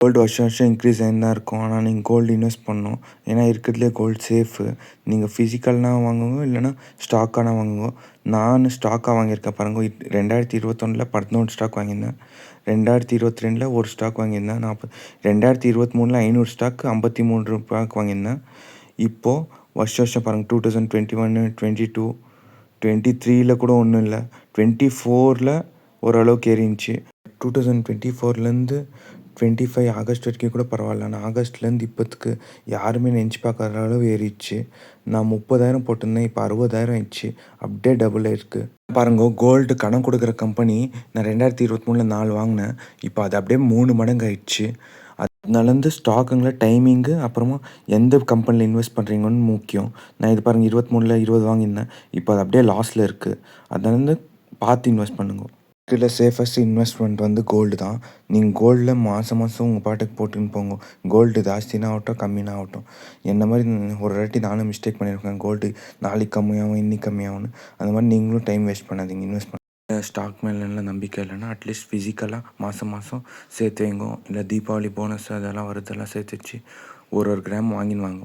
Gold வருஷம் வருஷம் increase ஆகின்னு தான் இருக்கும். ஆனால் நீங்கள் கோல்டு இன்வெஸ்ட் பண்ணணும். ஏன்னா இருக்கிறதுலே கோல்டு சேஃபு. நீங்கள் ஃபிசிக்கல்னா வாங்குங்க, இல்லைனா ஸ்டாக்கானா வாங்குங்க. நான் ஸ்டாக்காக வாங்கியிருக்கேன் பாருங்க. 2021 11 ஸ்டாக் வாங்கியிருந்தேன். 2022 ஒரு ஸ்டாக் வாங்கியிருந்தேன். 2023 500 ஸ்டாக்கு ₹53 வாங்கியிருந்தேன். இப்போது வருஷம் பாருங்கள், 2021, 22, 23 கூட ஒன்றும் இல்லை, 24 ஓரளவுக்கு ஏறிச்சு. 2024 25 ஆகஸ்ட் வரைக்கும் கூட பரவாயில்ல. ஆனால் ஆகஸ்ட்லேருந்து இப்போத்துக்கு யாருமே நினச்சி பார்க்காத அளவு ஏறிடுச்சு. நான் 30,000 போட்டிருந்தேன், இப்போ 60,000 ஆயிடுச்சு. அப்படியே டபுள் ஆயிருக்கு பாருங்க. கோல்டு கடன் கொடுக்குற கம்பெனி நான் 2023 4 வாங்கினேன். இப்போ அது அப்படியே 3 மடங்கு ஆயிடுச்சு. அதனாலேருந்து ஸ்டாக்குங்களை டைமிங்கு, அப்புறமா எந்த கம்பெனியில் இன்வெஸ்ட் பண்ணுறீங்கன்னு முக்கியம். நான் இது பாருங்கள், 23 20 வாங்கியிருந்தேன். இப்போ அது அப்படியே லாஸில் இருக்குது. அதனாலேருந்து பார்த்து இன்வெஸ்ட் பண்ணுங்க. இதில் சேஃபஸ்ட் இன்வெஸ்ட்மெண்ட் வந்து கோல்டு தான். நீங்கள் கோல்டில் மாதம் உங்கள் பாட்டுக்கு போட்டுன்னு போங்க. கோல்டு ஜாஸ்தினா ஆகட்டும், கம்மினா ஆகட்டும். என்ன மாதிரி ஒரு வாட்டி நானும் மிஸ்டேக் பண்ணியிருக்கேன். கோல்டு நாளைக்கு கம்மியாகும், இன்னைக்கு கம்மியாகும்னு. அந்த மாதிரி நீங்களும் டைம் வேஸ்ட் பண்ணாதீங்க. இன்வெஸ்ட் ஸ்டாக் மேலாம் நம்பிக்கை இல்லைன்னா அட்லீஸ்ட் ஃபிசிக்கலாக மாதம் சேர்த்து வைங்க. இல்லை தீபாவளி போனஸ் அதெல்லாம் வருதெல்லாம் சேர்த்து வச்சு ஒரு கிராம் வாங்கின்னு வாங்க.